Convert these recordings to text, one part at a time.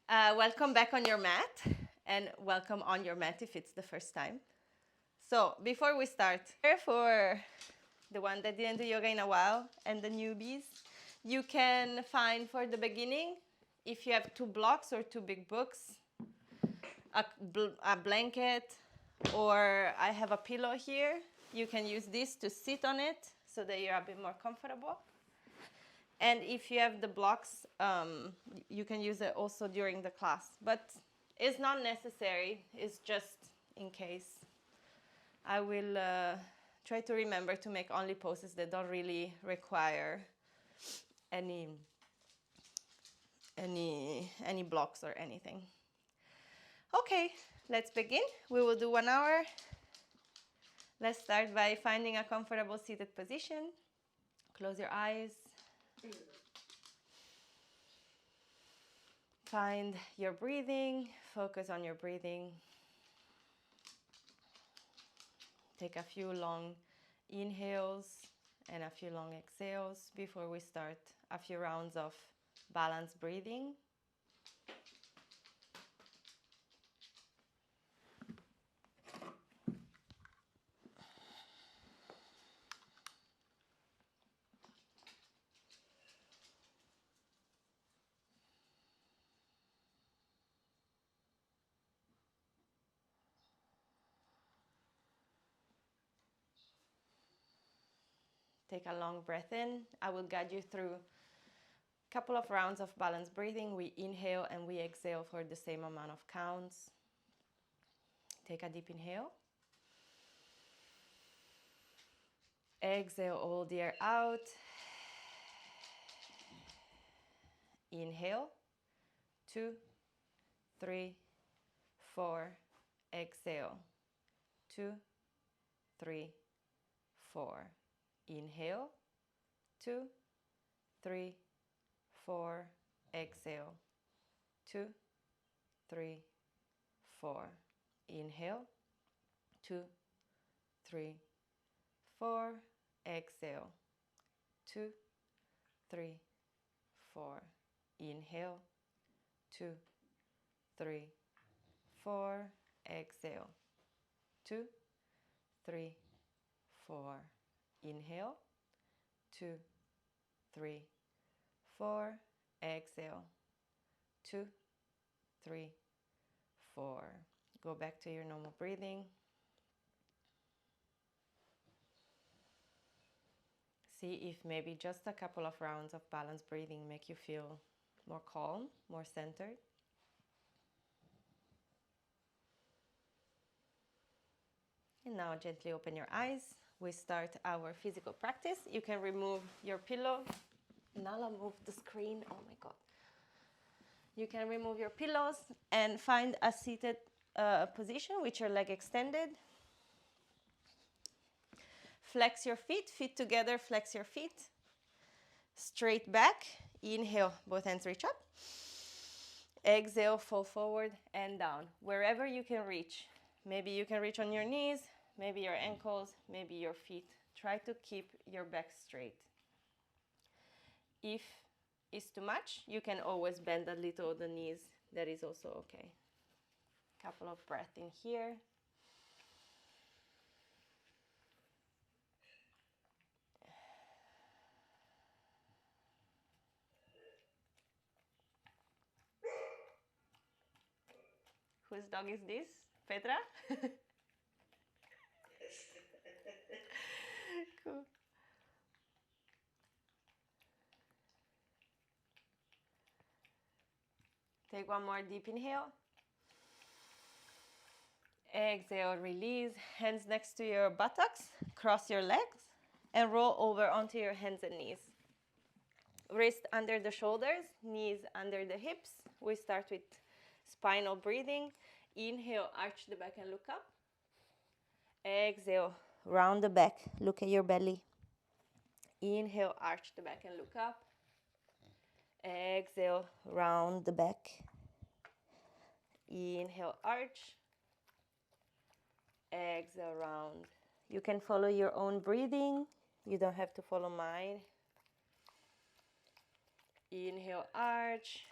Welcome back on your mat, and welcome on your mat if it's the first time. So, before we start, for the one that didn't do yoga in a while and the newbies, you can find for the beginning, if you have 2 blocks or 2 big books, a blanket, or I have a pillow here. You can use this to sit on it so that you're a bit more comfortable. And if you have the blocks, you can use it also during the class. But it's not necessary, it's just in case. I will try to remember to make only poses that don't really require any blocks or anything. Okay, let's begin. We will do 1 hour. Let's start by finding a comfortable seated position. Close your eyes. Find your breathing, focus on your breathing. Take a few long inhales and a few long exhales before we start a few rounds of balanced breathing. Take a long breath in. I will guide you through a couple of rounds of balanced breathing. We inhale and we exhale for the same amount of counts. Take a deep inhale. Exhale all the air out. Inhale. 2, 3, 4. Exhale. 2, 3, 4. Inhale. 2, 3, 4. Exhale. 2, 3, 4. Inhale. 2, 3, 4. Exhale. 2, 3, 4. Inhale. 2, 3, 4. Exhale. 2, 3, 4. Inhale. 2, 3, 4. Exhale. 2, 3, 4. Go back to your normal breathing. See if maybe just a couple of rounds of balanced breathing make you feel more calm, more centered. And now gently open your eyes. We start our physical practice. You can remove your pillow. Nala, move the screen. Oh my God. You can remove your pillows and find a seated position with your leg extended. Flex your feet, feet together, flex your feet. Straight back. Inhale, both hands reach up. Exhale, fall forward and down, wherever you can reach. Maybe you can reach on your knees, maybe your ankles, maybe your feet. Try to keep your back straight. If it's too much, you can always bend a little the knees. That is also okay. Couple of breaths in here. Whose dog is this? Petra? Cool. Take one more deep inhale. Exhale, release. Hands next to your buttocks. Cross your legs and roll over onto your hands and knees. Wrist under the shoulders, knees under the hips. We start with spinal breathing. Inhale, arch the back and look up. Exhale, round the back, look at your belly. Inhale, arch the back and look up. Exhale, round the back. Inhale, arch. Exhale, round. You can follow your own breathing. You don't have to follow mine. Inhale, arch.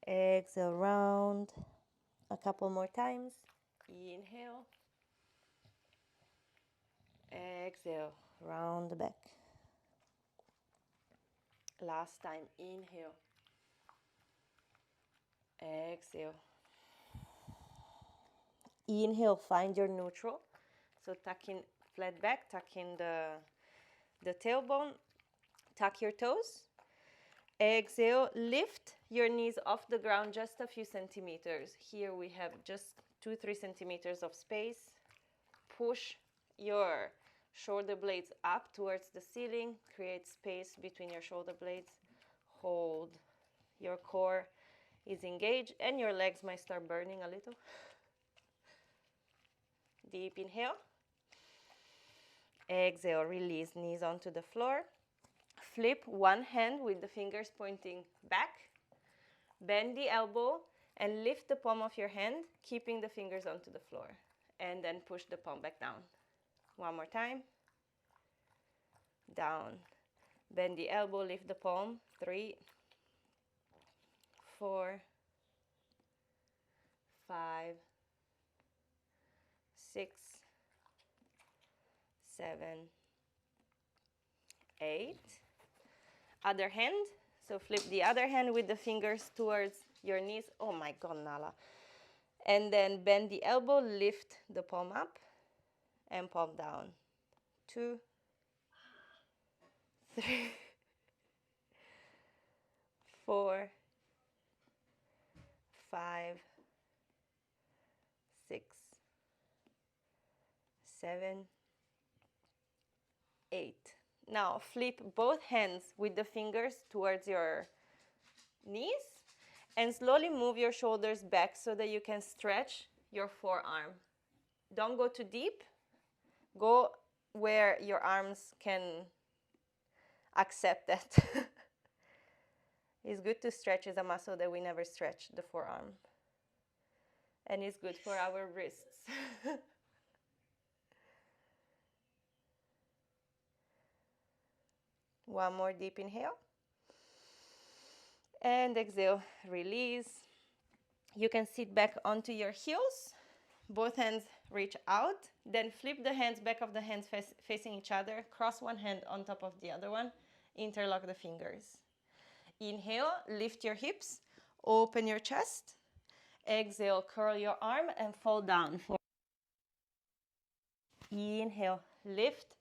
Exhale, round. A couple more times. Inhale. Exhale, round the back. Last time, inhale. Exhale. Inhale, find your neutral. So tuck in flat back, tuck in the tailbone, tuck your toes. Exhale, lift your knees off the ground just a few centimeters. Here we have just 2-3 centimeters of space. Push your shoulder blades up towards the ceiling. Create space between your shoulder blades. Hold. Your core is engaged and your legs might start burning a little. Deep inhale. Exhale, release knees onto the floor. Flip one hand with the fingers pointing back. Bend the elbow and lift the palm of your hand, keeping the fingers onto the floor. And then push the palm back down. One more time. Down. Bend the elbow, lift the palm. 3, 4, 5, 6, 7, 8. Other hand. So flip the other hand with the fingers towards your knees. Oh my God, Nala. And then bend the elbow, lift the palm up and palm down. 2, 3, 4, 5, 6, 7, 8. Now flip both hands with the fingers towards your knees and slowly move your shoulders back so that you can stretch your forearm. Don't go too deep. Go where your arms can accept that. It's good to stretch. It's a muscle that we never stretch, the forearm. And it's good for our wrists. One more deep inhale. And exhale, release. You can sit back onto your heels. Both hands reach out. Then flip the hands, back of the hands facing each other. Cross one hand on top of the other one. Interlock the fingers. Inhale, lift your hips. Open your chest. Exhale, curl your arm and fall down. Inhale, lift.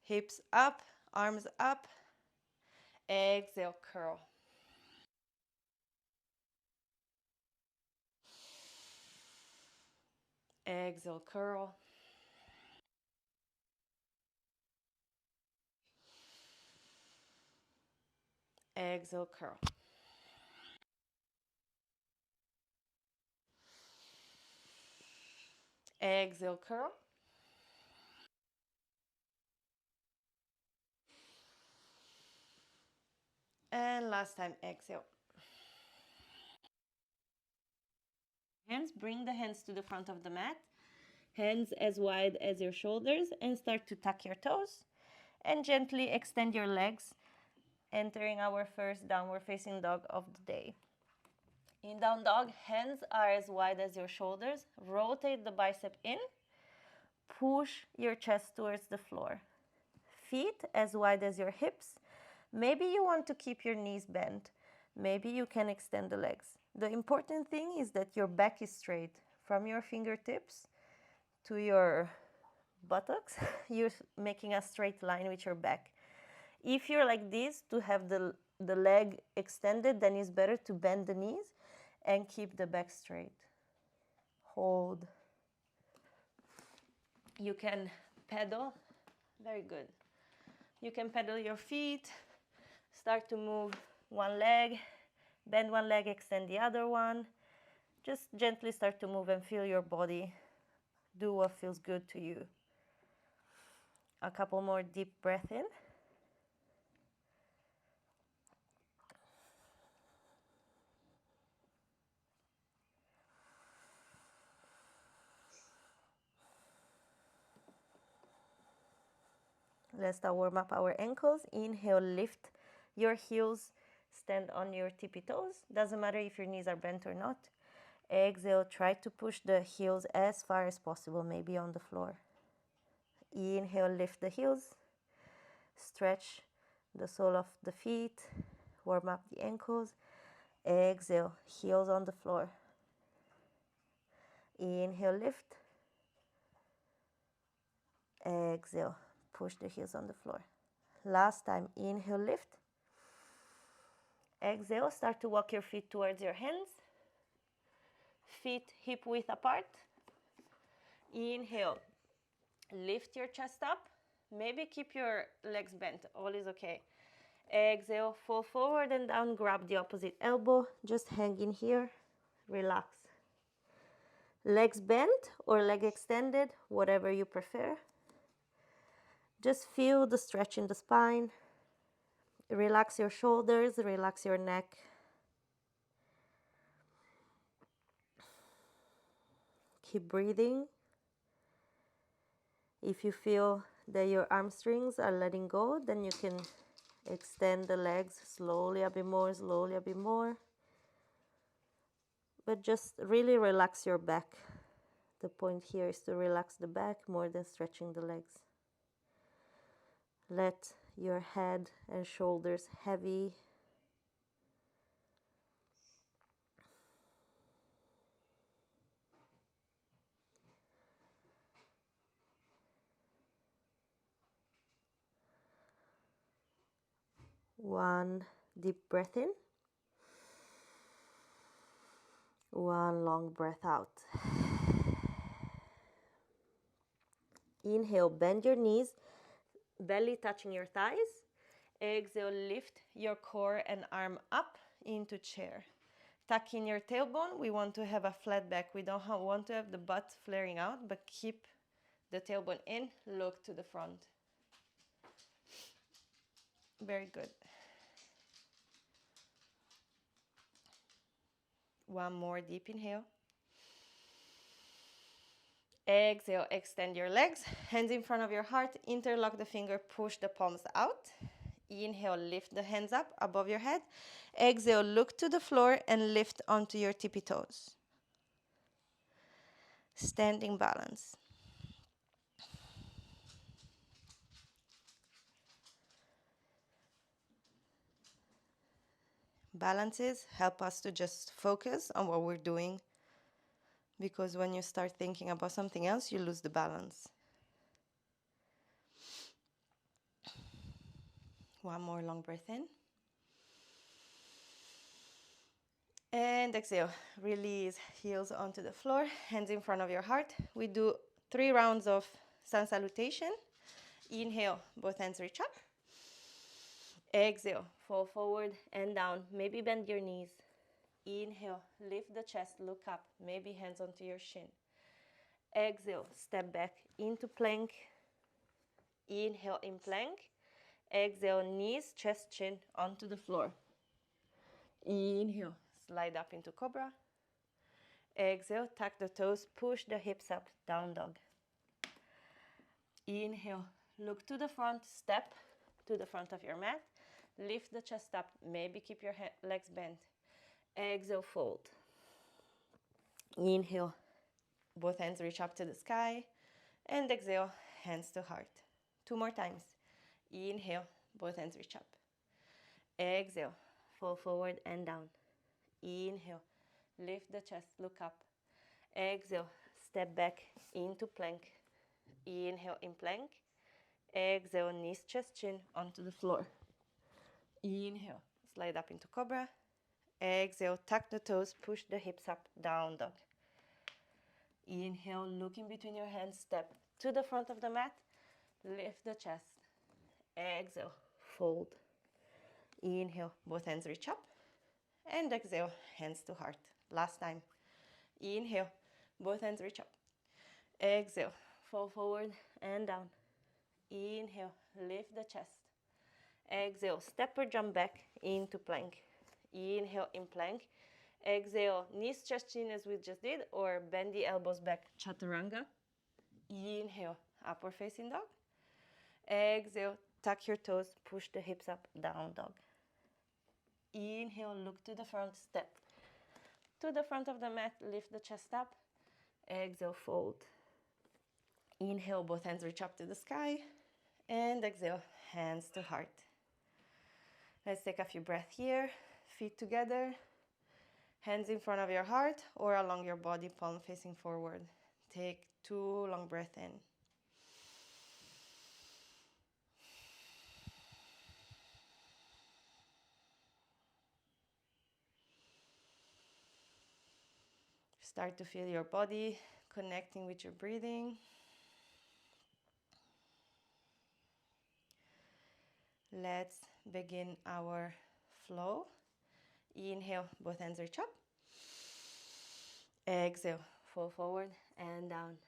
Hips up, arms up. Exhale, curl. Exhale, curl. Exhale, curl. Exhale, curl. And last time, exhale. Hands, bring the hands to the front of the mat. Hands as wide as your shoulders and start to tuck your toes. And gently extend your legs, entering our first downward facing dog of the day. In down dog, hands are as wide as your shoulders. Rotate the bicep in. Push your chest towards the floor. Feet as wide as your hips. Maybe you want to keep your knees bent. Maybe you can extend the legs. The important thing is that your back is straight. From your fingertips to your buttocks, you're making a straight line with your back. If you're like this, to have the leg extended, then it's better to bend the knees and keep the back straight. Hold. You can pedal. Very good. You can pedal your feet. Start to move one leg. Bend one leg, extend the other one. Just gently start to move and feel your body. Do what feels good to you. A couple more deep breaths in. Let's start warm up our ankles. Inhale, lift your heels, Stand on your tippy toes. Doesn't matter if your knees are bent or not. Exhale, try to push the heels as far as possible, maybe on the floor. Inhale, lift the heels. Stretch the sole of the feet. Warm up the ankles. Exhale, heels on the floor. Inhale, lift. Exhale, push the heels on the floor. Last time, inhale, lift. Exhale, start to walk your feet towards your hands. Feet hip width apart. Inhale, lift your chest up. Maybe keep your legs bent, all is okay. Exhale, fall forward and down, grab the opposite elbow. Just hang in here, relax. Legs bent or leg extended, whatever you prefer. Just feel the stretch in the spine. Relax your shoulders, relax your neck. Keep breathing. If you feel that your hamstrings are letting go, then you can extend the legs slowly a bit more, slowly a bit more. But just really relax your back. The point here is to relax the back more than stretching the legs. Let your head and shoulders heavy. One deep breath in. One long breath out. Inhale, bend your knees, belly touching your thighs. Exhale, lift your core and arm up into chair. Tuck in your tailbone. We want to have a flat back. We don't want to have the butt flaring out, but keep the tailbone in. Look to the front. Very good. One more deep inhale. Exhale, extend your legs, hands in front of your heart, interlock the finger, push the palms out. Inhale, lift the hands up above your head. Exhale, look to the floor and lift onto your tippy toes. Standing balance. Balances help us to just focus on what we're doing, because when you start thinking about something else, you lose the balance. One more long breath in. And exhale, release heels onto the floor, hands in front of your heart. We do 3 rounds of sun salutation. Inhale, both hands reach up. Exhale, fall forward and down. Maybe bend your knees. Inhale, lift the chest, look up. Maybe hands onto your shin. Exhale, step back into plank. Inhale in plank. Exhale, knees, chest, chin onto the floor. Inhale, slide up into cobra. Exhale, tuck the toes, push the hips up, down dog. Inhale, look to the front, step to the front of your mat. Lift the chest up, maybe keep your legs bent. Exhale, fold. Inhale, both hands reach up to the sky. And exhale, hands to heart. 2 more times. Inhale, both hands reach up. Exhale, fall forward and down. Inhale, lift the chest, look up. Exhale, step back into plank. Inhale in plank. Exhale, knees, chest, chin onto the floor. Inhale, slide up into cobra. Exhale, tuck the toes, push the hips up, down dog. Inhale, look in between your hands, step to the front of the mat. Lift the chest. Exhale, fold. Inhale, both hands reach up. And exhale, hands to heart. Last time. Inhale, both hands reach up. Exhale, fall forward and down. Inhale, lift the chest. Exhale, step or jump back into plank. Inhale in plank. Exhale, knees, chest, chin as we just did, or bend the elbows back, chaturanga. Inhale, upward facing dog. Exhale, tuck your toes, push the hips up, down dog. Inhale, look to the front, step to the front of the mat, lift the chest up. Exhale, fold. Inhale, both hands reach up to the sky. And exhale, hands to heart. Let's take a few breaths here. Feet together, hands in front of your heart or along your body, palm facing forward. Take 2 long breaths in. Start to feel your body connecting with your breathing. Let's begin our flow. Inhale, both hands reach up. Exhale, fall forward and down.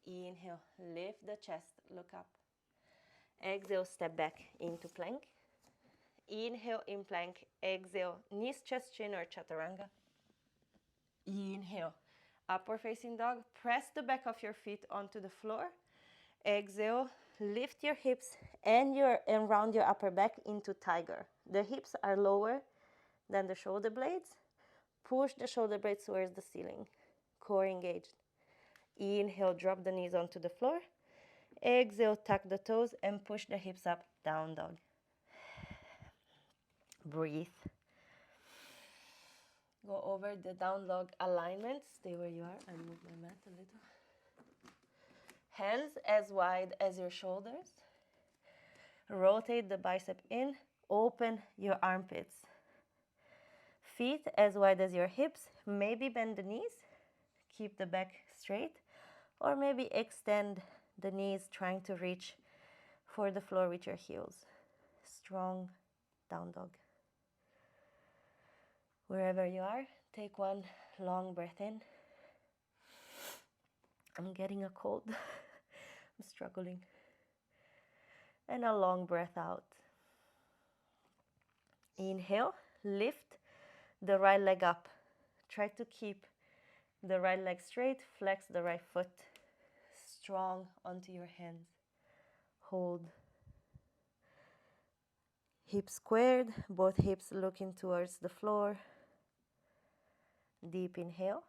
Inhale, lift the chest, look up. Exhale, step back into plank. Inhale, in plank. Exhale, knees, chest, chin or chaturanga. Inhale, upward facing dog. Press the back of your feet onto the floor. Exhale, lift your hips and round your upper back into tiger. The hips are lower than the shoulder blades. Push the shoulder blades towards the ceiling. Core engaged. Inhale, drop the knees onto the floor. Exhale, tuck the toes and push the hips up, down dog. Breathe. Go over the down dog alignment. Stay where you are. I move my mat a little. Hands as wide as your shoulders. Rotate the bicep in. Open your armpits. Feet as wide as your hips. Maybe bend the knees. Keep the back straight. Or maybe extend the knees, trying to reach for the floor with your heels. Strong down dog. Wherever you are, take 1 long breath in. I'm getting a cold. I'm struggling. And a long breath out. Inhale, lift the right leg up. Try to keep the right leg straight, flex the right foot strong onto your hands. Hold. Hips squared, both hips looking towards the floor. Deep inhale.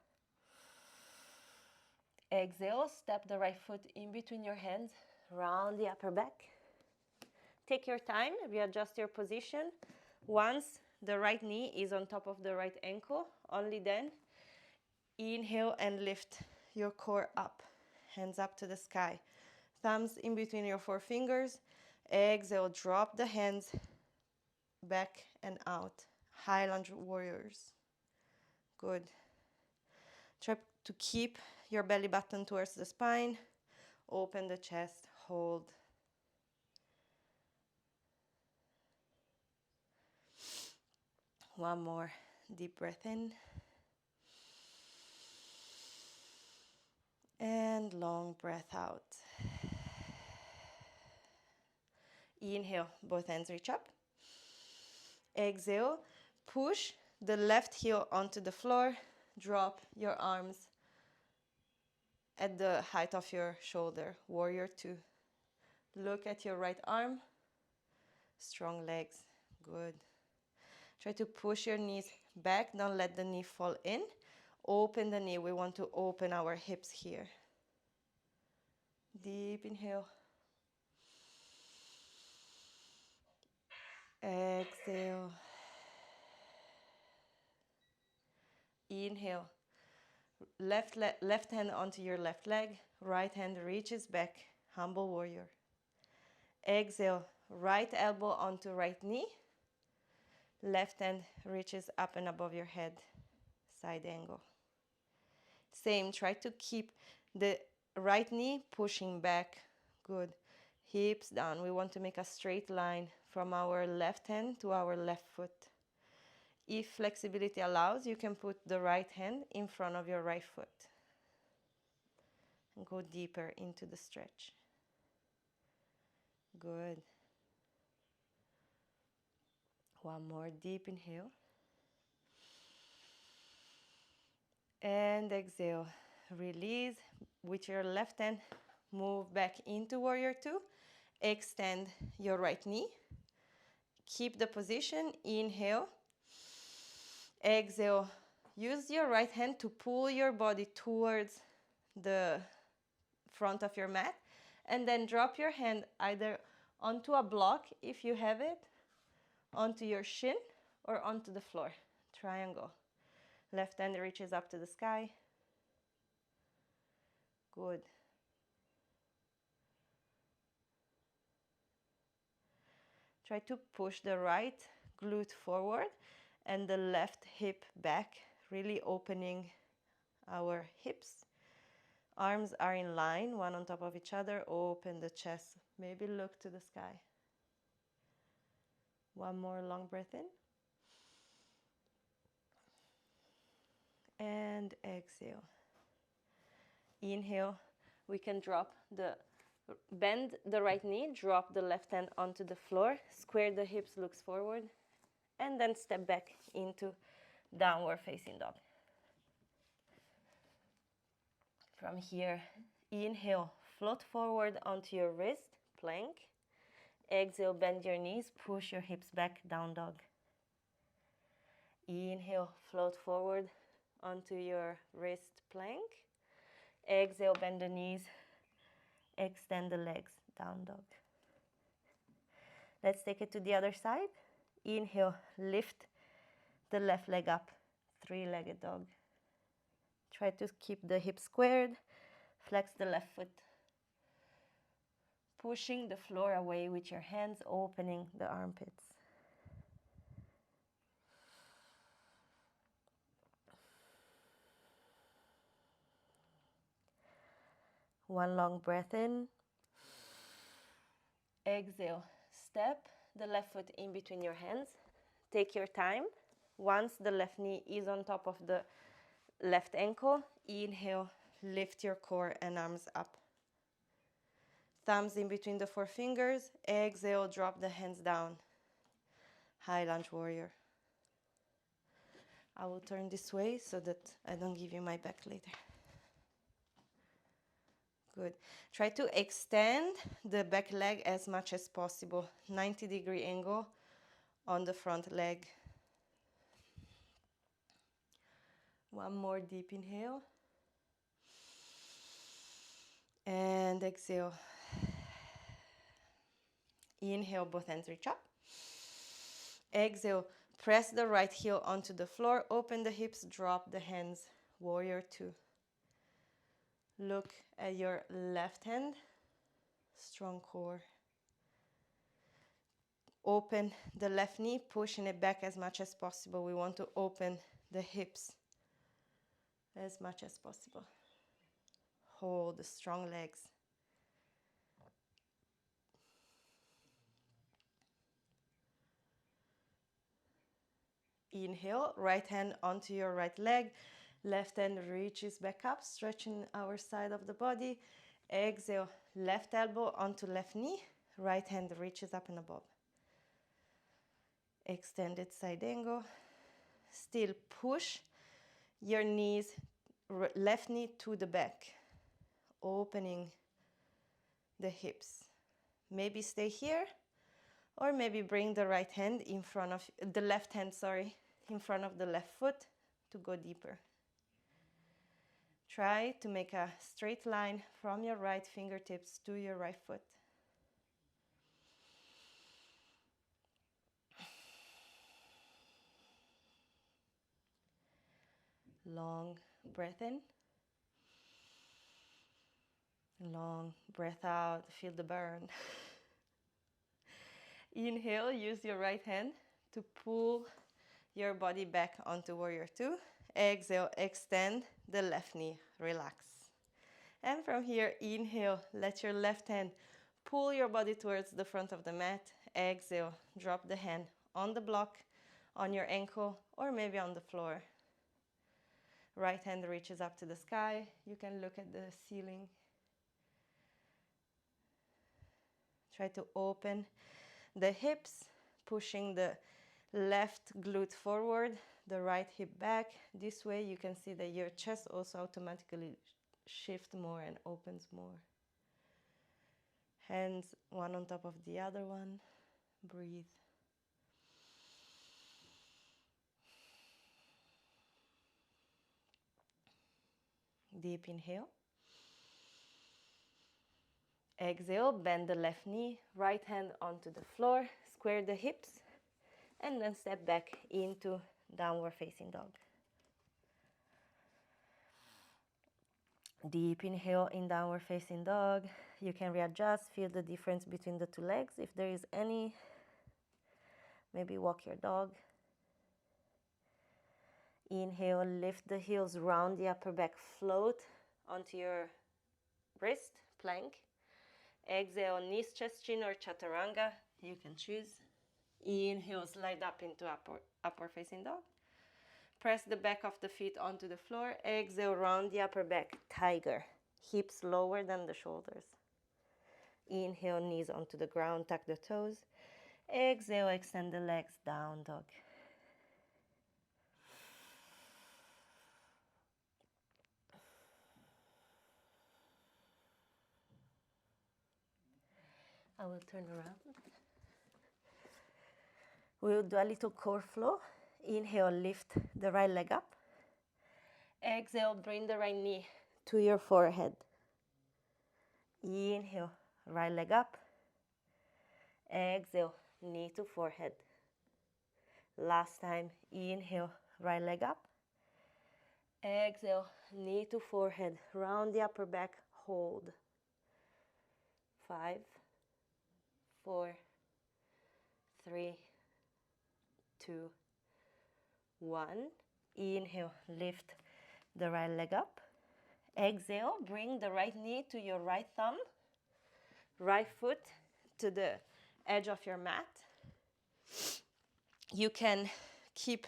Exhale, step the right foot in between your hands, round the upper back. Take your time, readjust your position. Once the right knee is on top of the right ankle, only then inhale and lift your core up. Hands up to the sky. Thumbs in between your 4 fingers. Exhale, drop the hands back and out. High lunge warriors. Good. Try to keep your belly button towards the spine. Open the chest, hold. One more deep breath in. And long breath out. Inhale, both hands reach up. Exhale, push the left heel onto the floor. Drop your arms at the height of your shoulder. Warrior 2. Look at your right arm. Strong legs. Good. Try to push your knees back. Don't let the knee fall in. Open the knee. We want to open our hips here. Deep inhale. Exhale. Inhale. Left hand onto your left leg. Right hand reaches back. Humble warrior. Exhale. Right elbow onto right knee. Left hand reaches up and above your head. Side angle. Same. Try to keep the right knee pushing back. Good. Hips down. We want to make a straight line from our left hand to our left foot. If flexibility allows, you can put the right hand in front of your right foot. And go deeper into the stretch. Good. One more deep inhale. And exhale. Release. With your left hand, move back into warrior 2. Extend your right knee. Keep the position. Inhale. Exhale. Use your right hand to pull your body towards the front of your mat, and then drop your hand either onto a block if you have it, onto your shin, or onto the floor. Triangle. Left hand reaches up to the sky. Good. Try to push the right glute forward and the left hip back, really opening our hips. Arms are in line, one on top of each other. Open the chest. Maybe look to the sky. One more long breath in. And exhale. Inhale. We can bend the right knee, drop the left hand onto the floor, square the hips, looks forward, and then step back into downward facing dog. From here, inhale, float forward onto your wrist, plank. Exhale, bend your knees, push your hips back, down dog. Inhale, float forward onto your wrist, plank. Exhale, bend the knees, extend the legs, down dog. Let's take it to the other side. Inhale, lift the left leg up, three-legged dog. Try to keep the hips squared, flex the left foot. Pushing the floor away with your hands, opening the armpits. One long breath in. Exhale, step the left foot in between your hands. Take your time. Once the left knee is on top of the left ankle, inhale, lift your core and arms up. Thumbs in between the four fingers. Exhale, drop the hands down. High lunge warrior. I will turn this way so that I don't give you my back later. Good. Try to extend the back leg as much as possible. 90-degree angle on the front leg. One more deep inhale. And exhale. Inhale, both hands reach up. Exhale, press the right heel onto the floor. Open the hips, drop the hands. Warrior two. Look at your left hand. Strong core. Open the left knee, pushing it back as much as possible. We want to open the hips as much as possible. Hold the strong legs. Inhale, right hand onto your right leg. Left hand reaches back up, stretching our side of the body. Exhale, left elbow onto left knee. Right hand reaches up and above. Extended side angle. Still push your knees, left knee to the back. Opening the hips. Maybe stay here, or maybe bring the right hand in front of, the left hand, sorry, in front of the left foot to go deeper. Try to make a straight line from your right fingertips to your right foot. Long breath in. Long breath out. Feel the burn. Inhale, use your right hand to pull your body back onto warrior two. Exhale, extend the left knee, relax. And from here, inhale, let your left hand pull your body towards the front of the mat. Exhale, drop the hand on the block, on your ankle, or maybe on the floor. Right hand reaches up to the sky. You can look at the ceiling. Try to open the hips, pushing the left glute forward, the right hip back. This way you can see that your chest also automatically shifts more and opens more. Hands one on top of the other one. Breathe. Deep inhale. Exhale, bend the left knee, right hand onto the floor, square the hips, and then step back into downward facing dog. Deep inhale in downward facing dog. You can readjust, feel the difference between the two legs if there is any. Maybe walk your dog. Inhale, lift the heels, round the upper back, float onto your wrist, plank. Exhale, knees, chest, chin, or chaturanga. You can choose. Inhale, slide up into upward facing dog. Press the back of the feet onto the floor. Exhale, round the upper back, tiger. Hips lower than the shoulders. Inhale, knees onto the ground, tuck the toes. Exhale, extend the legs, down dog. I will turn around. We'll do a little core flow. Inhale, lift the right leg up. Exhale, bring the right knee to your forehead. Inhale, right leg up. Exhale, knee to forehead. Last time, inhale, right leg up. Exhale, knee to forehead, round the upper back, hold. 5, 4, 3, 2, 1. Inhale, lift the right leg up. Exhale, bring the right knee to your right thumb, right foot to the edge of your mat. You can keep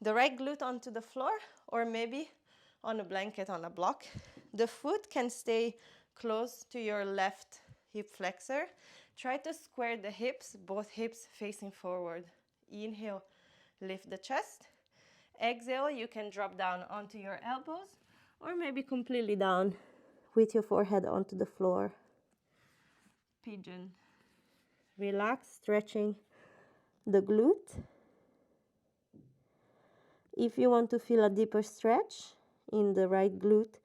the right glute onto the floor or maybe on a blanket on a block. The foot can stay close to your left hip flexor. Try to square the hips, both hips facing forward. Inhale, lift the chest. Exhale, you can drop down onto your elbows or maybe completely down with your forehead onto the floor. Pigeon. Relax, stretching the glute. If you want to feel a deeper stretch in the right glute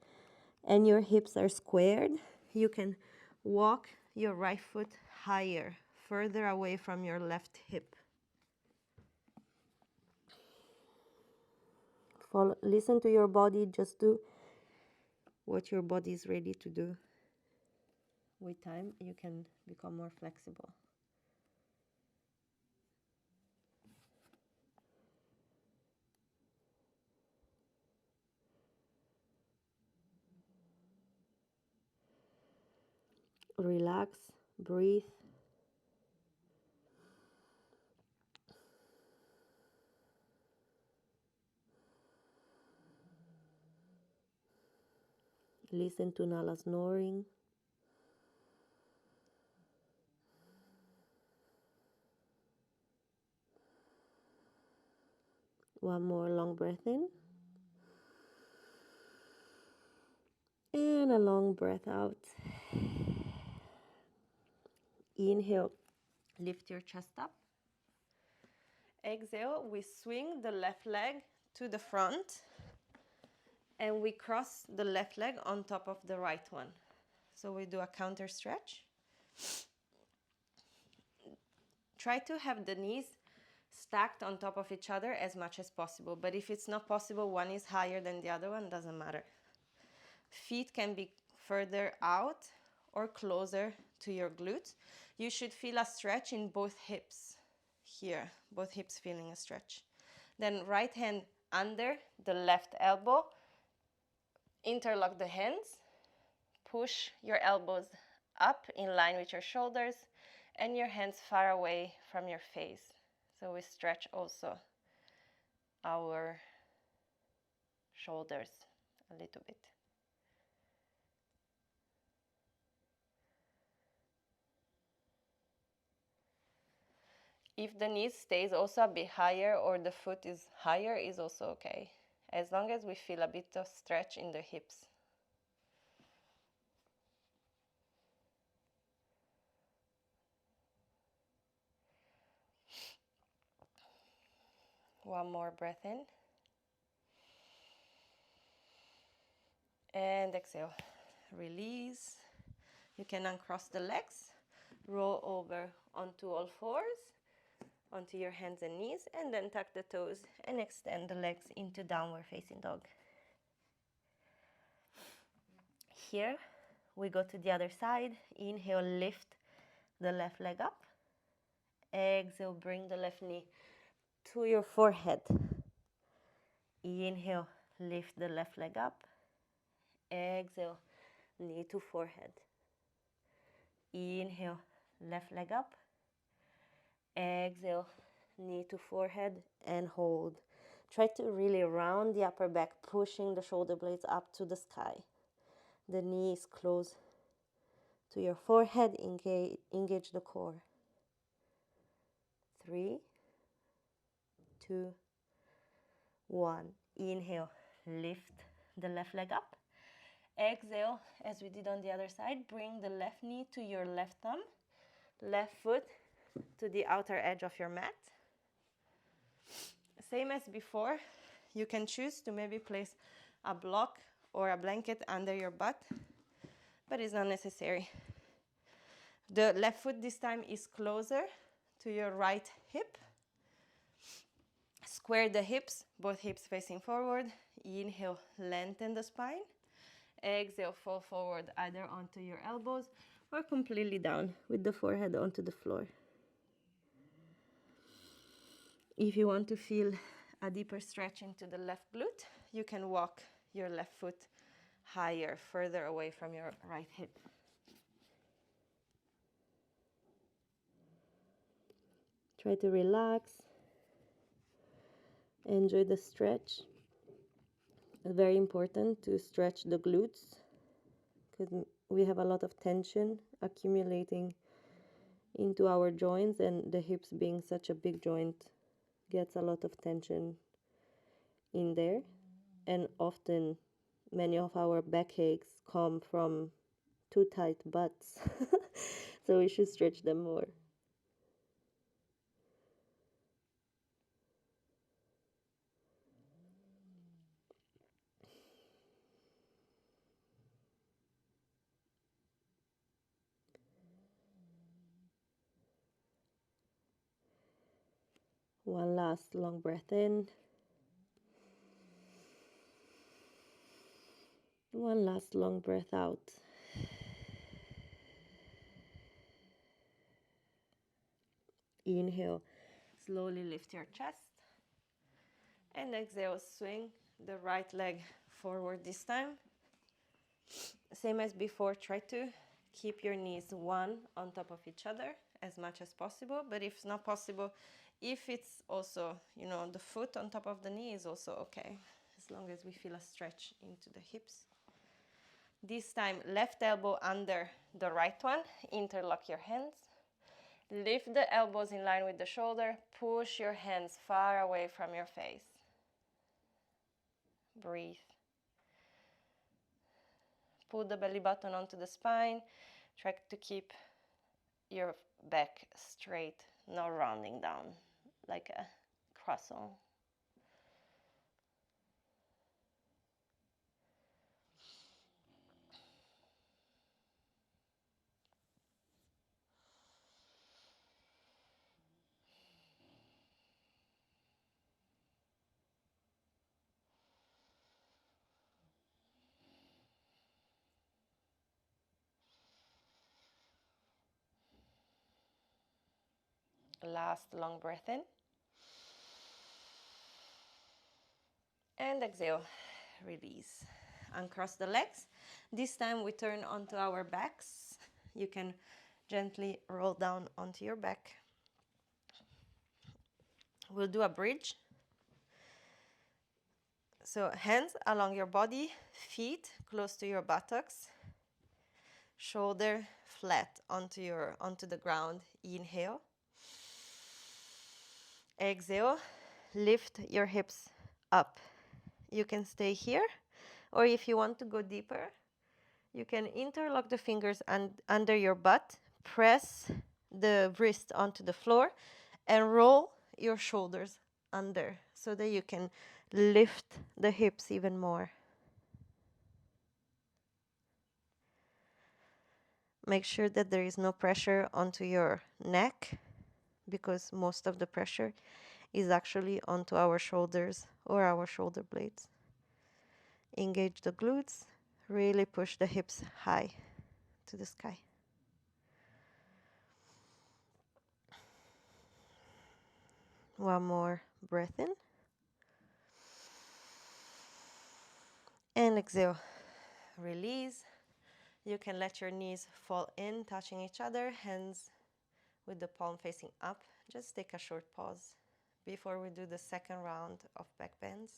and your hips are squared, you can walk your right foot higher, further away from your left hip. Listen to your body, just do what your body is ready to do. With time, you can become more flexible. Relax, breathe. Listen to Nala snoring. One more long breath in. And a long breath out. Inhale, lift your chest up. Exhale, we swing the left leg to the front and we cross the left leg on top of the right one. So we do a counter stretch. Try to have the knees stacked on top of each other as much as possible, but if it's not possible, one is higher than the other one, doesn't matter. Feet can be further out or closer to your glutes. You should feel a stretch in both hips here, both hips feeling a stretch. Then right hand under the left elbow, interlock the hands, push your elbows up in line with your shoulders and your hands far away from your face. So we stretch also our shoulders a little bit. If the knee stays also a bit higher or the foot is higher is also okay, as long as we feel a bit of stretch in the hips. One more breath in. And exhale, release. You can uncross the legs, roll over onto all fours, onto your hands and knees, and then tuck the toes and extend the legs into downward facing dog. Here, we go to the other side. Inhale, lift the left leg up. Exhale, bring the left knee to your forehead. Inhale, lift the left leg up. Exhale, knee to forehead. Inhale, left leg up. Exhale, knee to forehead, and hold. Try to really round the upper back, pushing the shoulder blades up to the sky. The knee is close to your forehead, engage the core. 3, 2, 1. Inhale, lift the left leg up. Exhale, as we did on the other side, bring the left knee to your left thumb, left foot to the outer edge of your mat. Same as before, you can choose to maybe place a block or a blanket under your butt, but it's not necessary. The left foot this time is closer to your right hip. Square the hips, both hips facing forward. Inhale, lengthen the spine. Exhale, fall forward either onto your elbows or completely down with the forehead onto the floor. If you want to feel a deeper stretch into the left glute, you can walk your left foot higher, further away from your right hip. Try to relax. Enjoy the stretch. It's very important to stretch the glutes because we have a lot of tension accumulating into our joints, and the hips being such a big joint gets a lot of tension in there, and often many of our backaches come from too tight butts. So we should stretch them more. One last long breath in. One last long breath out. Inhale, slowly lift your chest. And exhale, swing the right leg forward this time. Same as before, try to keep your knees one on top of each other as much as possible. But if it's not possible, if it's also, the foot on top of the knee is also okay, as long as we feel a stretch into the hips. This time, left elbow under the right one. Interlock your hands. Lift the elbows in line with the shoulder. Push your hands far away from your face. Breathe. Put the belly button onto the spine. Try to keep your back straight, not rounding down like a croissant. Last long breath in. And exhale, release. Uncross the legs. This time we turn onto our backs. You can gently roll down onto your back. We'll do a bridge. So hands along your body, feet close to your buttocks, shoulder flat onto the ground. Inhale. Exhale, lift your hips up. You can stay here, or if you want to go deeper, you can interlock the fingers under your butt, press the wrist onto the floor, and roll your shoulders under so that you can lift the hips even more. Make sure that there is no pressure onto your neck, because most of the pressure is actually onto our shoulders or our shoulder blades. Engage the glutes, really push the hips high to the sky. One more breath in. And exhale, release. You can let your knees fall in, touching each other, hands with the palm facing up. Just take a short pause before we do the second round of back bends.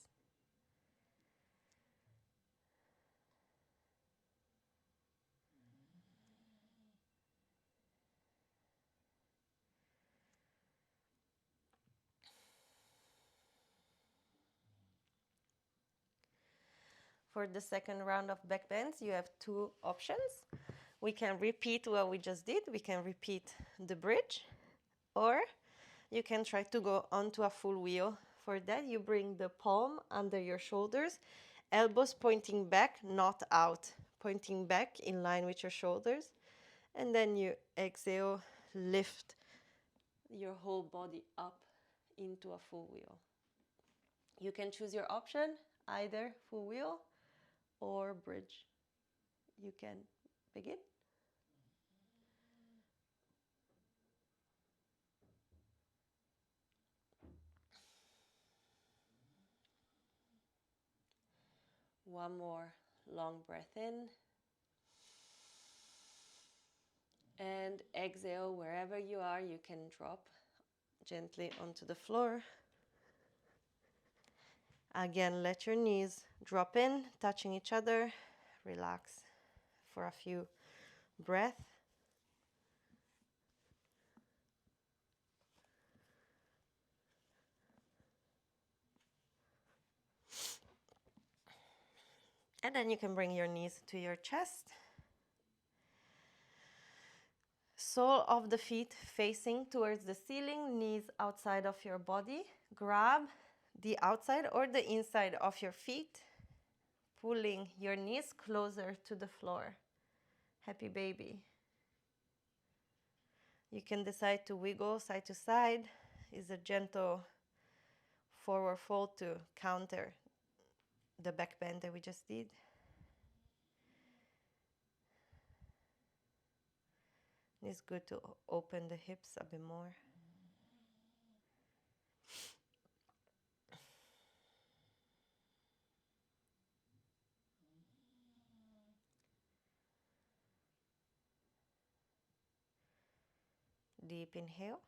For the second round of back bends, you have two options. We can repeat what we just did. We can repeat the bridge, or you can try to go onto a full wheel. For that, you bring the palm under your shoulders, elbows pointing back, not out, pointing back in line with your shoulders. And then you exhale, lift your whole body up into a full wheel. You can choose your option, either full wheel or bridge. You can begin. One more long breath in. And exhale, wherever you are, you can drop gently onto the floor. Again, let your knees drop in, touching each other. Relax for a few breaths. And then you can bring your knees to your chest. Sole of the feet facing towards the ceiling, knees outside of your body. Grab the outside or the inside of your feet, pulling your knees closer to the floor. Happy baby. You can decide to wiggle side to side. It's a gentle forward fold to counter the back bend that we just did. It's good to open the hips a bit more. Deep inhale.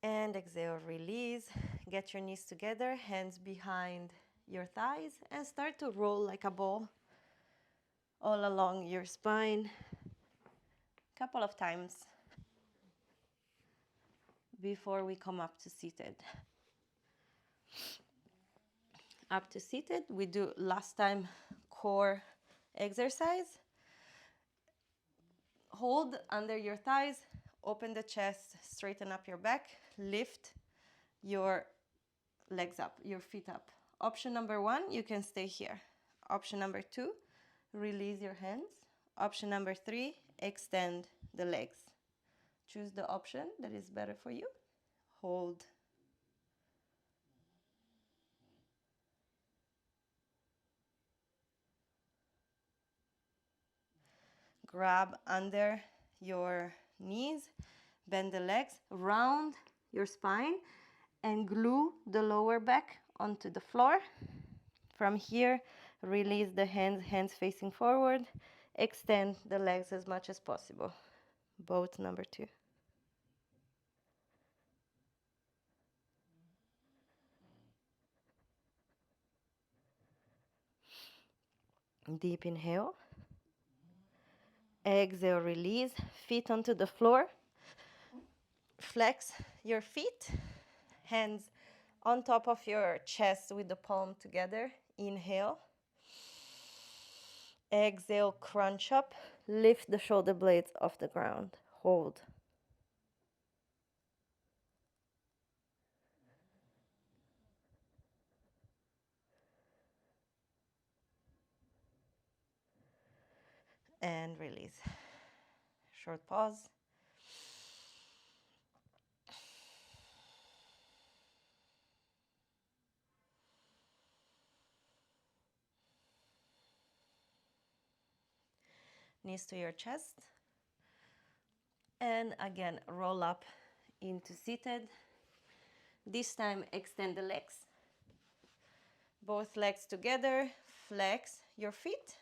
And exhale, release. Get your knees together, hands behind your thighs, and start to roll like a ball all along your spine. A couple of times before we come up to seated. Up to seated, we do last time core exercise. Hold under your thighs, open the chest, straighten up your back, lift your legs up, your feet up. Option number 1, you can stay here. Option number 2, release your hands. Option number 3, extend the legs. Choose the option that is better for you. Hold. Grab under your knees, bend the legs, round your spine, and glue the lower back onto the floor. From here, release the hands, hands facing forward. Extend the legs as much as possible. Both number 2. Deep inhale. Exhale, release. Feet onto the floor. Flex your feet. Hands on top of your chest with the palm together. Inhale. Exhale, crunch up. Lift the shoulder blades off the ground. Hold. and release. Short pause. Knees to your chest. And again, roll up into seated. This time, extend the legs. Both legs together. Flex your feet.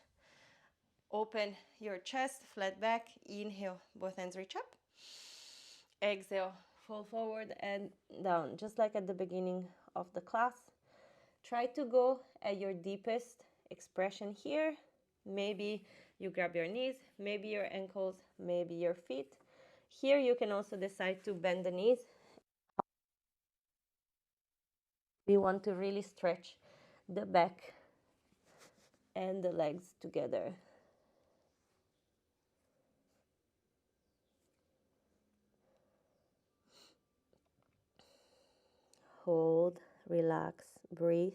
Open your chest, flat back. Inhale, both hands reach up. Exhale, fall forward and down, just like at the beginning of the class. Try to go at your deepest expression here. Maybe you grab your knees, maybe your ankles, maybe your feet. Here you can also decide to bend the knees. We want to really stretch the back and the legs together. Hold, relax, breathe.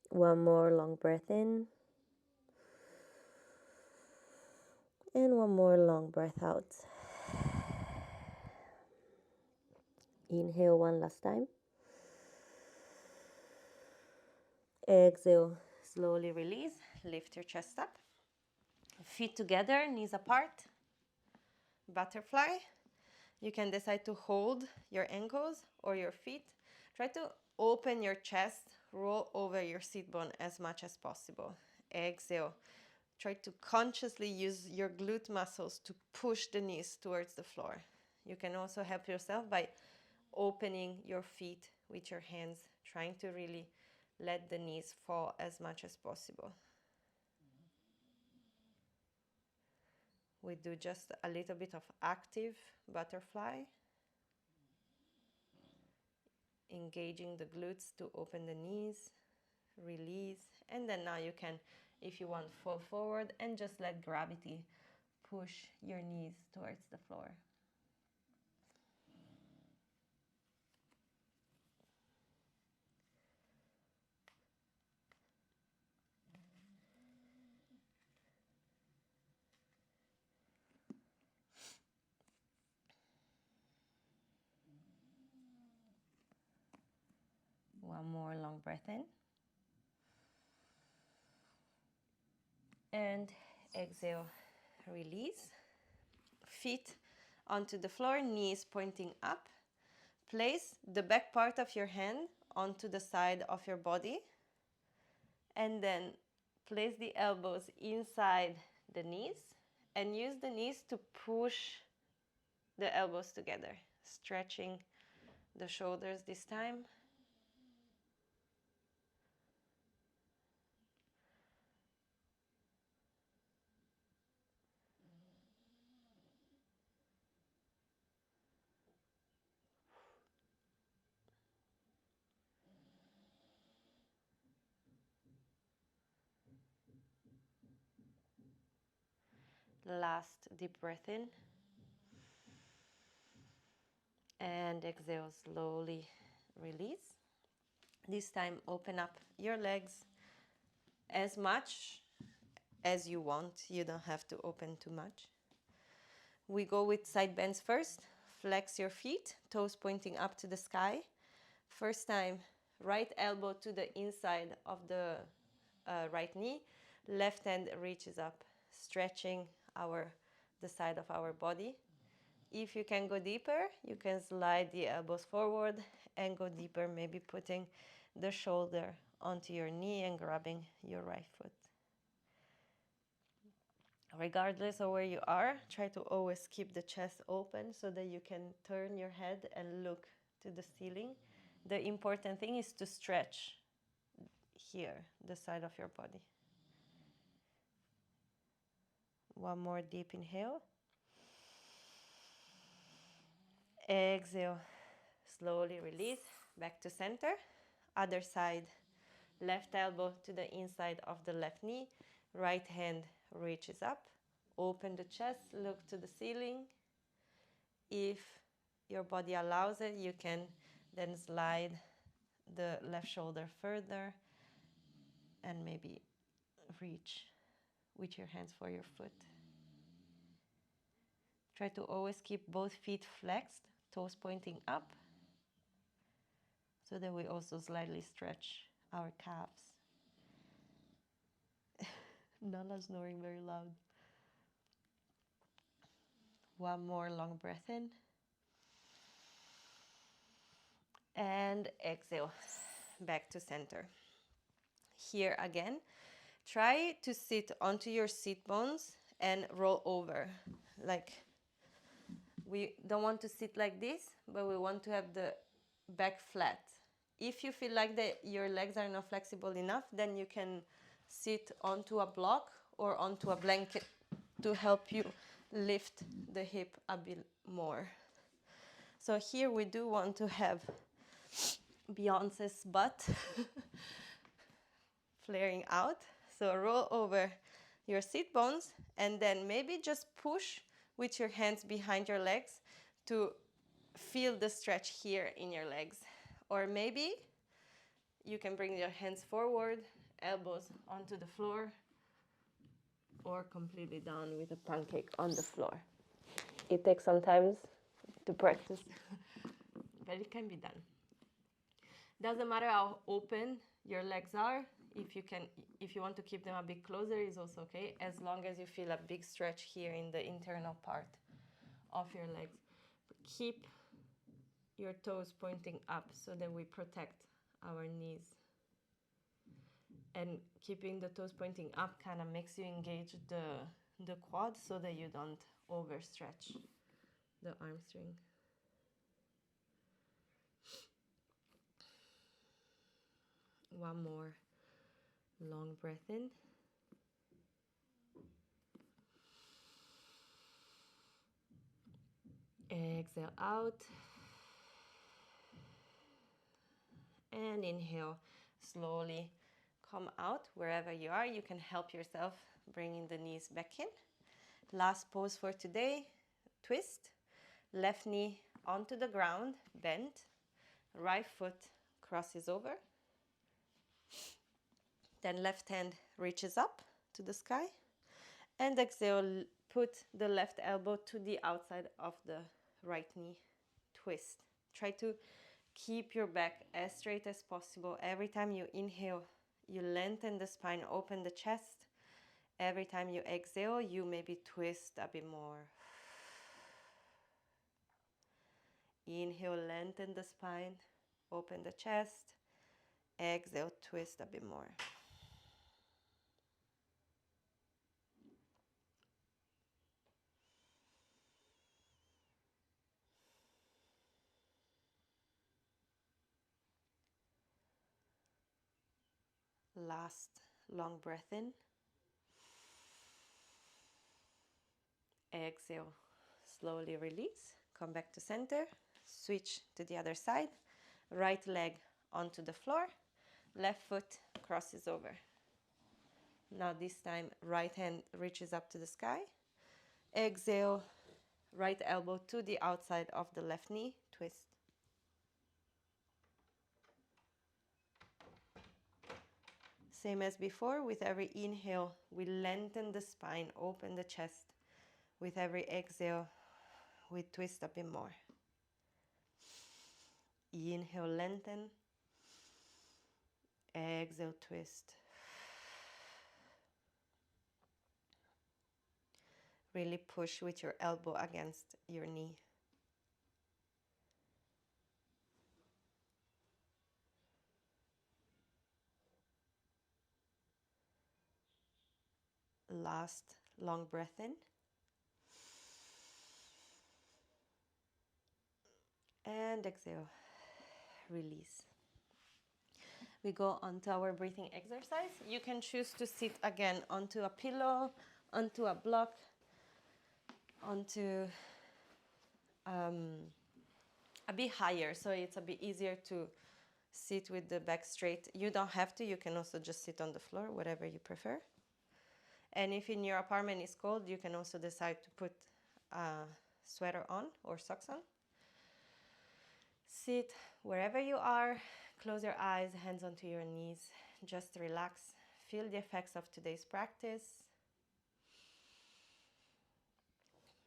One more long breath in. And one more long breath out. Inhale one last time. Exhale, slowly release. Lift your chest up. Feet together, knees apart. Butterfly. You can decide to hold your ankles or your feet. Try to open your chest, roll over your seat bone as much as possible. Exhale. Try to consciously use your glute muscles to push the knees towards the floor. You can also help yourself by opening your feet with your hands, trying to really let the knees fall as much as possible. We do just a little bit of active butterfly, engaging the glutes to open the knees, release, and then now you can, if you want, fall forward and just let gravity push your knees towards the floor. One more long breath in. And exhale, release. Feet onto the floor, knees pointing up. Place the back part of your hand onto the side of your body. And then place the elbows inside the knees and use the knees to push the elbows together, stretching the shoulders this time. Last deep breath in. And exhale, slowly release. This time, open up your legs as much as you want. You don't have to open too much. We go with side bends first. Flex your feet, toes pointing up to the sky. First time, right elbow to the inside of the right knee. Left hand reaches up, stretching the side of our body. If you can go deeper, you can slide the elbows forward and go deeper, maybe putting the shoulder onto your knee and grabbing your right foot. Regardless of where you are, try to always keep the chest open so that you can turn your head and look to the ceiling. The important thing is to stretch here, the side of your body. One more deep inhale. Exhale, slowly release, back to center. Other side, left elbow to the inside of the left knee, right hand reaches up. Open the chest, look to the ceiling. If your body allows it, you can then slide the left shoulder further and maybe reach with your hands for your foot. Try to always keep both feet flexed, toes pointing up, so that we also slightly stretch our calves. Nala's snoring very loud. One more long breath in. And exhale, back to center. Here again, try to sit onto your sit bones and roll over. Like, we don't want to sit like this, but we want to have the back flat. If you feel like that your legs are not flexible enough, then you can sit onto a block or onto a blanket to help you lift the hip a bit more. So here we do want to have Beyonce's butt flaring out. So roll over your sit bones and then maybe just push with your hands behind your legs to feel the stretch here in your legs. Or maybe you can bring your hands forward, elbows onto the floor, or completely down with a pancake on the floor. It takes some time to practice, but it can be done. Doesn't matter how open your legs are. If you want to keep them a bit closer, is also okay, as long as you feel a big stretch here in the internal part of your legs. But keep your toes pointing up so that we protect our knees. And keeping the toes pointing up kind of makes you engage the quad so that you don't overstretch the hamstring. One more long breath in. Exhale out. And inhale. Slowly come out wherever you are. You can help yourself bringing the knees back in. Last pose for today. Twist. Left knee onto the ground, bent. Right foot crosses over. Then left hand reaches up to the sky. And exhale, put the left elbow to the outside of the right knee. Twist. Try to keep your back as straight as possible. Every time you inhale, you lengthen the spine, open the chest. Every time you exhale, you maybe twist a bit more. Inhale, lengthen the spine, open the chest. Exhale, twist a bit more. Last long breath in. Exhale, slowly release. Come back to center. Switch to the other side. Right leg onto the floor. Left foot crosses over. Now this time, right hand reaches up to the sky. Exhale, right elbow to the outside of the left knee. Twist. Same as before, with every inhale, we lengthen the spine, open the chest. With every exhale, we twist a bit more. Inhale, lengthen. Exhale, twist. Really push with your elbow against your knee. Last long breath in. And exhale, release. We go on to our breathing exercise. You can choose to sit again onto a pillow, onto a block, onto a bit higher, so it's a bit easier to sit with the back straight. You don't have to, you can also just sit on the floor, whatever you prefer. And if in your apartment is cold, you can also decide to put a sweater on or socks on. Sit wherever you are, close your eyes, hands onto your knees, just relax. Feel the effects of today's practice.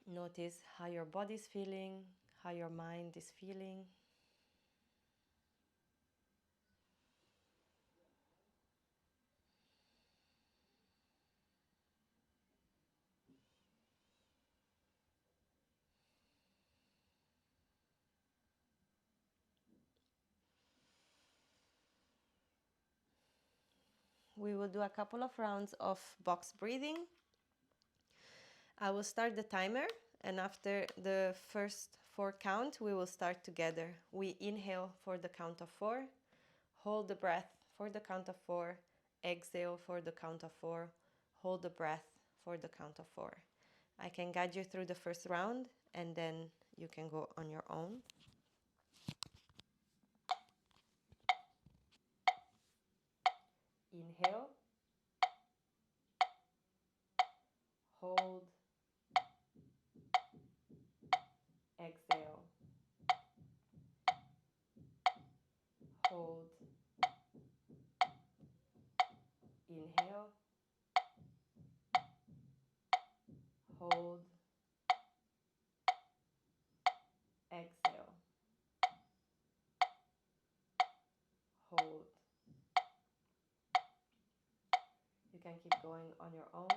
Notice how your body is feeling, how your mind is feeling. We will do a couple of rounds of box breathing. I will start the timer, and after the first 4 count, we will start together. We inhale for the count of 4, hold the breath for the count of 4, exhale for the count of 4, hold the breath for the count of 4. I can guide you through the first round, and then you can go on your own. Inhale, hold, exhale, hold, inhale, hold, exhale, hold. You can keep going on your own.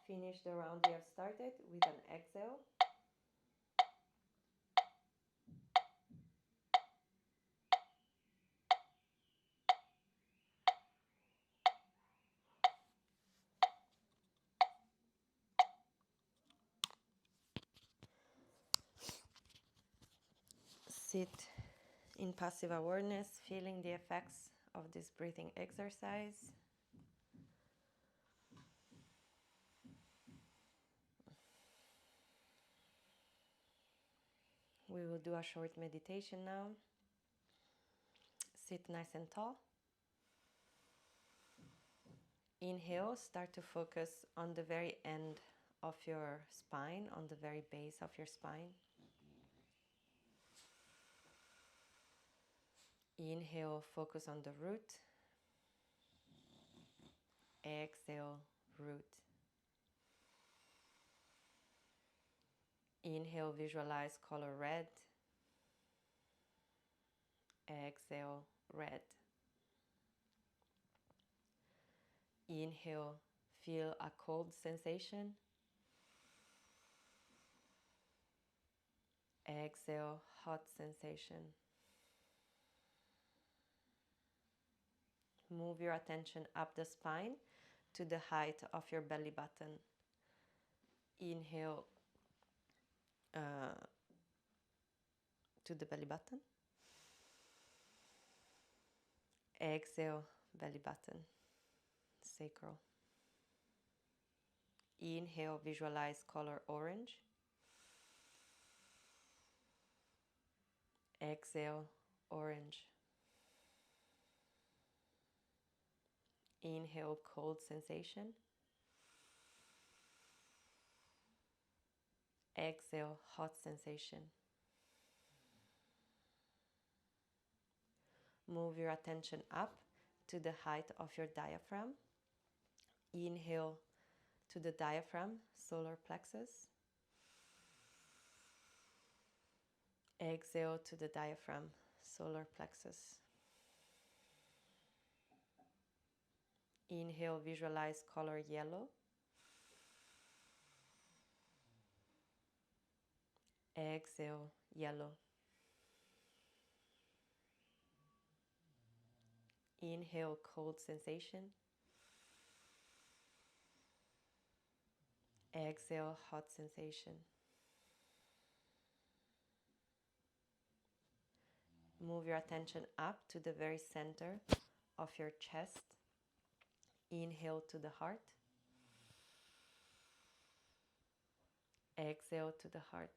Finish the round we have started with an exhale. Sit in passive awareness, feeling the effects of this breathing exercise. We will do a short meditation now. Sit nice and tall. Inhale, start to focus on the very end of your spine, on the very base of your spine. Inhale, focus on the root. Exhale, root. Inhale, visualize color red. Exhale, red. Inhale, feel a cold sensation. Exhale, hot sensation. Move your attention up the spine to the height of your belly button. Inhale to the belly button. Exhale, belly button, sacral. Inhale, visualize color orange. Exhale, orange. Inhale, cold sensation. Exhale, hot sensation. Move your attention up to the height of your diaphragm. Inhale to the diaphragm, solar plexus. Exhale to the diaphragm, solar plexus. Inhale, visualize color yellow. Exhale, yellow. Inhale, cold sensation. Exhale, hot sensation. Move your attention up to the very center of your chest. Inhale to the heart. Exhale to the heart.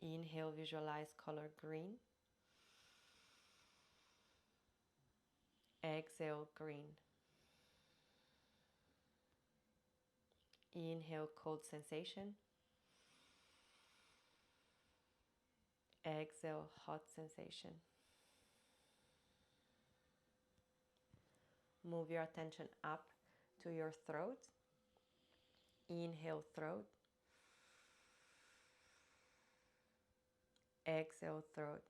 Inhale, visualize color green. Exhale, green. Inhale, cold sensation. Exhale, hot sensation. Move your attention up to your throat. Inhale, throat. Exhale, throat.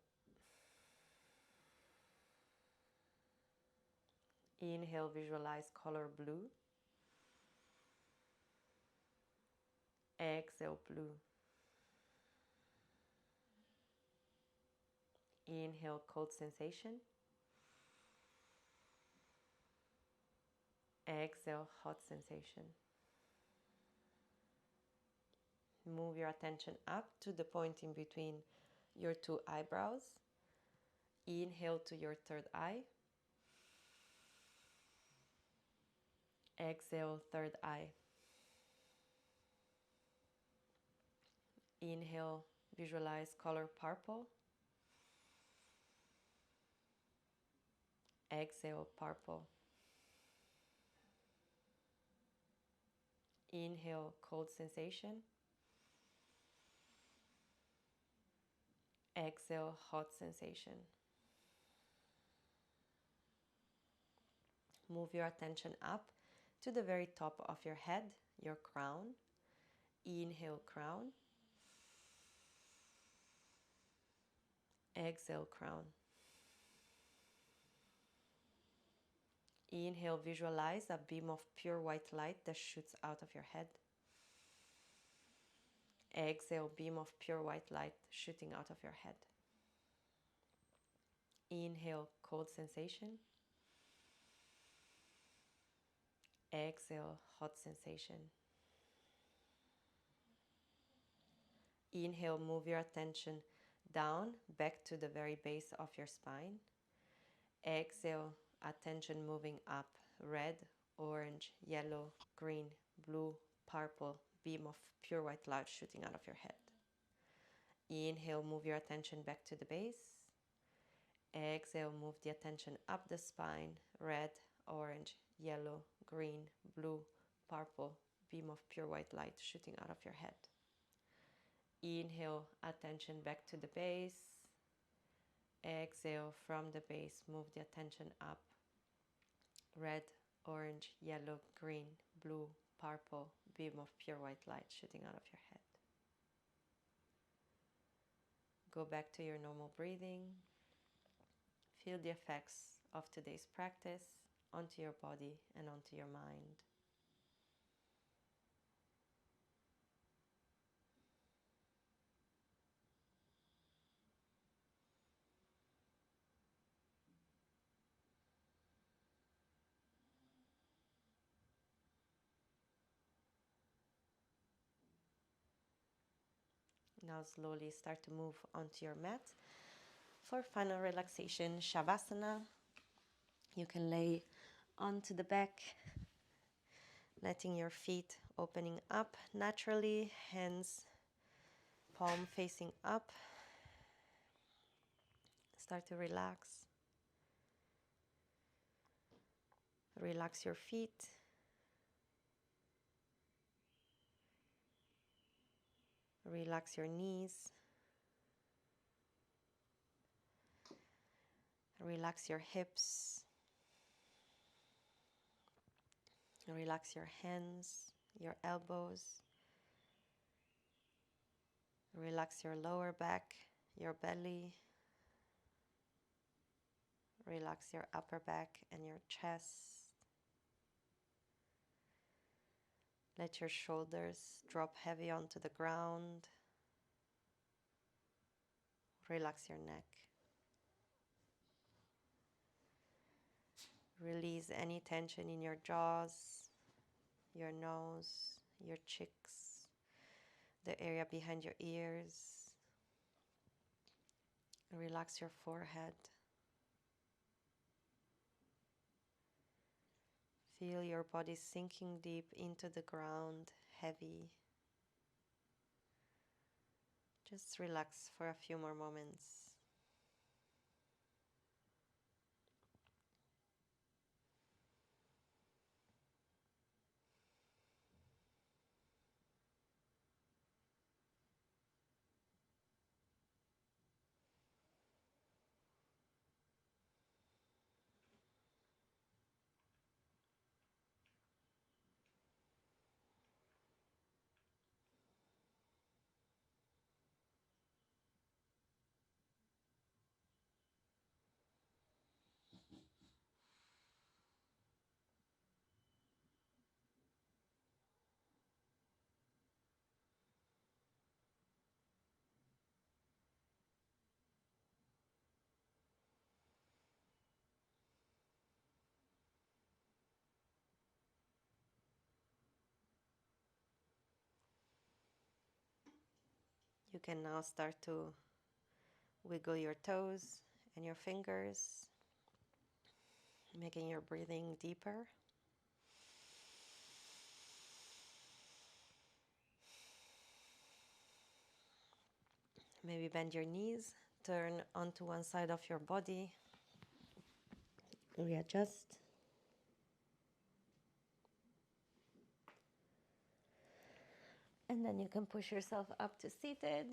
Inhale, visualize color blue. Exhale, blue. Inhale, cold sensation. Exhale, hot sensation. Move your attention up to the point in between your two eyebrows. Inhale to your third eye. Exhale, third eye. Inhale, visualize color purple. Exhale, purple. Inhale, cold sensation. Exhale, hot sensation. Move your attention up to the very top of your head, your crown. Inhale, crown. Exhale, crown. Inhale, visualize a beam of pure white light that shoots out of your head. Exhale, beam of pure white light shooting out of your head. Inhale, cold sensation. Exhale, hot sensation. Inhale, move your attention down, back to the very base of your spine. Exhale, attention moving up, red, orange, yellow, green, blue, purple, beam of pure white light shooting out of your head. Inhale, move your attention back to the base. Exhale, move the attention up the spine, red, orange, yellow, green, blue, purple, beam of pure white light shooting out of your head. Inhale, attention back to the base. Exhale, from the base, move the attention up. Red, orange, yellow, green, blue, purple, beam of pure white light shooting out of your head. Go back to your normal breathing. Feel the effects of today's practice onto your body and onto your mind. Now slowly start to move onto your mat. For final relaxation, Shavasana. You can lay onto the back, letting your feet opening up naturally, hands palm facing up. Start to relax. Relax your feet. Relax your knees. Relax your hips. Relax your hands, your elbows. Relax your lower back, your belly. Relax your upper back and your chest. Let your shoulders drop heavy onto the ground. Relax your neck. Release any tension in your jaws, your nose, your cheeks, the area behind your ears. Relax your forehead. Feel your body sinking deep into the ground, heavy. Just relax for a few more moments. You can now start to wiggle your toes and your fingers, making your breathing deeper. Maybe bend your knees, turn onto one side of your body, readjust. And then you can push yourself up to seated.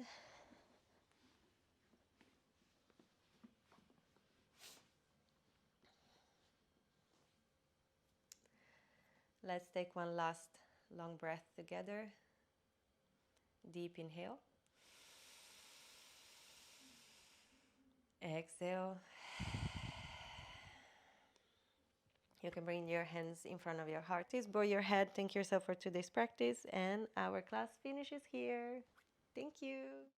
Let's take one last long breath together. Deep inhale. Exhale. You can bring your hands in front of your heart. Please bow your head. Thank yourself for today's practice. And our class finishes here. Thank you.